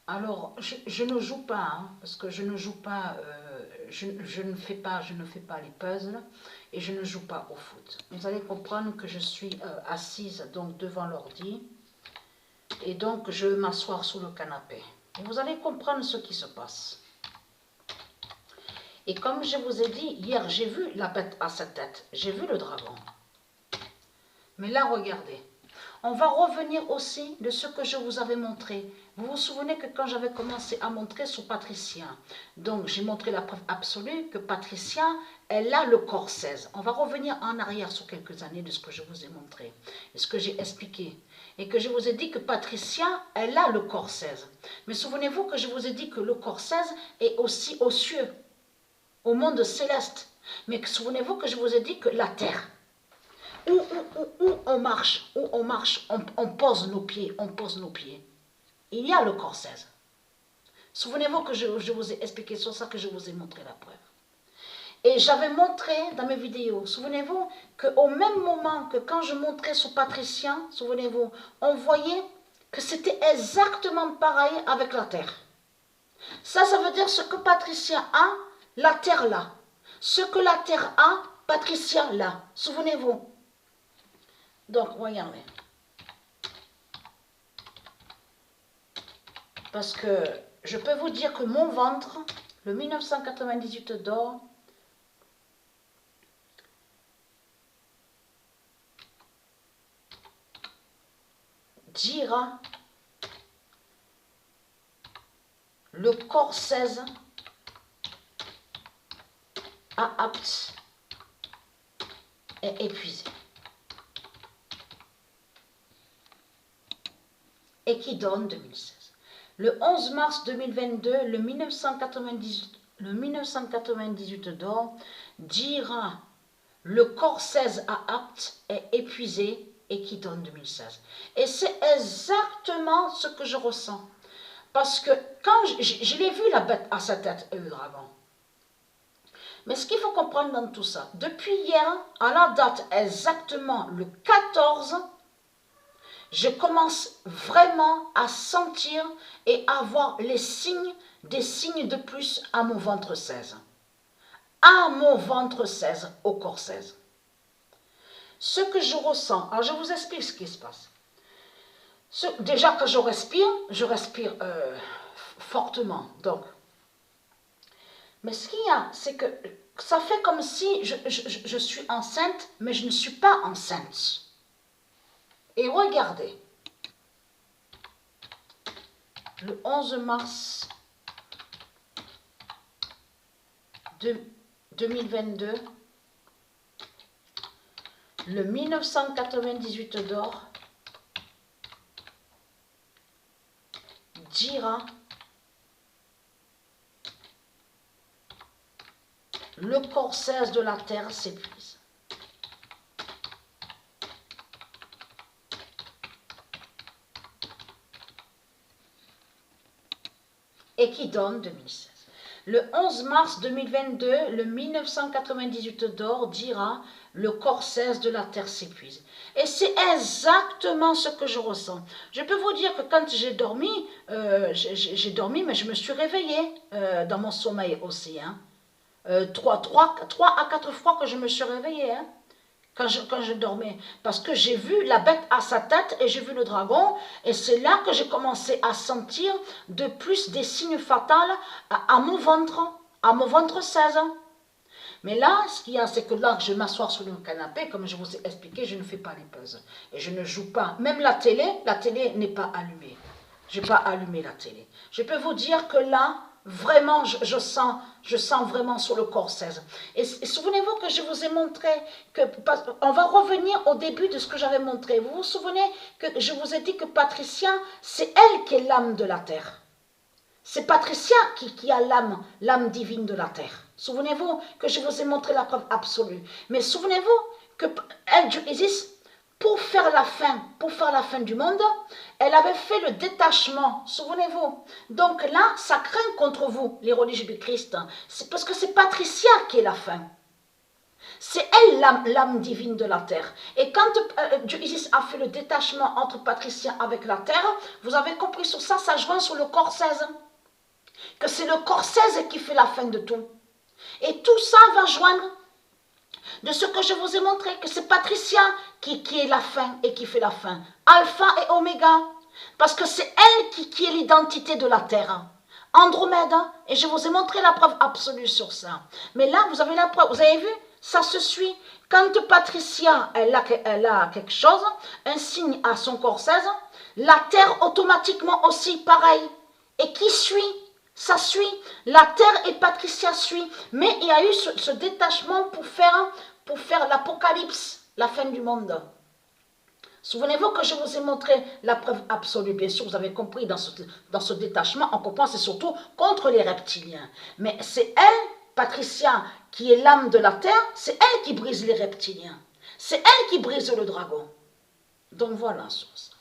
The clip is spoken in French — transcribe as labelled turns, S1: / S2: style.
S1: Alors, je ne joue pas, hein, parce que je ne joue pas, je ne fais pas, je ne fais pas les puzzles et je ne joue pas au foot. Vous allez comprendre que je suis assise donc devant l'ordi et donc je vais m'asseoir sur le canapé. Et vous allez comprendre ce qui se passe. Et comme je vous ai dit, hier j'ai vu la bête à sa tête, j'ai vu le dragon. Mais là, regardez. On va revenir aussi de ce que je vous avais montré. Vous vous souvenez que quand j'avais commencé à montrer sur Patricia, donc j'ai montré la preuve absolue que Patricia, elle a le corps 16. On va revenir en arrière sur quelques années de ce que je vous ai montré, et ce que j'ai expliqué. Et que je vous ai dit que Patricia, elle a le corps 16. Mais souvenez-vous que je vous ai dit que le corps 16 est aussi aux cieux, au monde céleste. Mais souvenez-vous que je vous ai dit que la terre, où on marche, on pose nos pieds, on pose nos pieds. Il y a le corps 16. Souvenez-vous que je vous ai expliqué sur ça, que je vous ai montré la preuve. Et j'avais montré dans mes vidéos, souvenez-vous, qu'au même moment que quand je montrais sur Patricia, souvenez-vous, on voyait que c'était exactement pareil avec la terre. Ça veut dire ce que Patricia a, la terre là. Ce que la terre a, Patricia là. Souvenez-vous. Donc, regardez. Parce que je peux vous dire que mon ventre, le 1998 d'or, dira le corps 16 à apte est épuisé. Et qui donne 2016. Le 11 mars 2022, le 1998 d'or dira le corps 16 à apte est épuisé et qui donne 2016. Et c'est exactement ce que je ressens. Parce que quand je l'ai vu la bête à sa tête et le dragon. Mais ce qu'il faut comprendre dans tout ça, depuis hier, à la date exactement le 14, je commence vraiment à sentir et à voir les signes, des signes de plus à mon ventre 16. À mon ventre 16, au corps 16. Ce que je ressens, alors je vous explique ce qui se passe. Déjà que je respire fortement. Donc. Mais ce qu'il y a, c'est que ça fait comme si je suis enceinte, mais je ne suis pas enceinte. Et regardez, le 11 mars 2022, le 1998 d'or dira le corps 16 de la terre s'épuise. Et qui donne 2016. Le 11 mars 2022, le 1998 d'or dira le corps 16 de la terre s'épuise. Et c'est exactement ce que je ressens. Je peux vous dire que quand j'ai dormi, mais je me suis réveillée dans mon sommeil aussi. Hein. 3 à 4 fois que je me suis réveillée. Hein. Quand je dormais, parce que j'ai vu la bête à sa tête et j'ai vu le dragon, et c'est là que j'ai commencé à sentir de plus des signes fatals à mon ventre 16. Mais là, ce qu'il y a, c'est que là, je m'assois sur le canapé, comme je vous ai expliqué, je ne fais pas les puzzles, et je ne joue pas. Même la télé n'est pas allumée. Je n'ai pas allumé la télé. Je peux vous dire que là, vraiment, je sens vraiment sur le corps 16. Et souvenez-vous que je vous ai montré, on va revenir au début de ce que j'avais montré. Vous vous souvenez que je vous ai dit que Patricia, c'est elle qui est l'âme de la terre. C'est Patricia qui a l'âme divine de la terre. Souvenez-vous que je vous ai montré la preuve absolue. Mais souvenez-vous que Isis, pour faire la fin du monde, elle avait fait le détachement, souvenez-vous. Donc là, ça craint contre vous, les religieux du Christ. C'est parce que c'est Patricia qui est la fin. C'est elle l'âme divine de la terre. Et quand Dieu Isis a fait le détachement entre Patricia avec la terre, vous avez compris sur ça, ça joint sur le corps 16. Que c'est le corps 16 qui fait la fin de tout. Et tout ça va joindre de ce que je vous ai montré, que c'est Patricia qui est la fin et qui fait la fin. Alpha et Oméga. Parce que c'est elle qui est l'identité de la terre. Andromède, et je vous ai montré la preuve absolue sur ça. Mais là, vous avez la preuve, vous avez vu, ça se suit. Quand Patricia, elle a quelque chose, un signe à son corps 16, la Terre automatiquement aussi, pareil. Et qui suit? Ça suit. La Terre et Patricia suit. Mais il y a eu ce détachement pour faire l'apocalypse, la fin du monde. Souvenez-vous que je vous ai montré la preuve absolue. Bien sûr, vous avez compris, dans ce détachement, on comprend, c'est surtout contre les reptiliens. Mais c'est elle, Patricia, qui est l'âme de la terre, c'est elle qui brise les reptiliens. C'est elle qui brise le dragon. Donc voilà, source.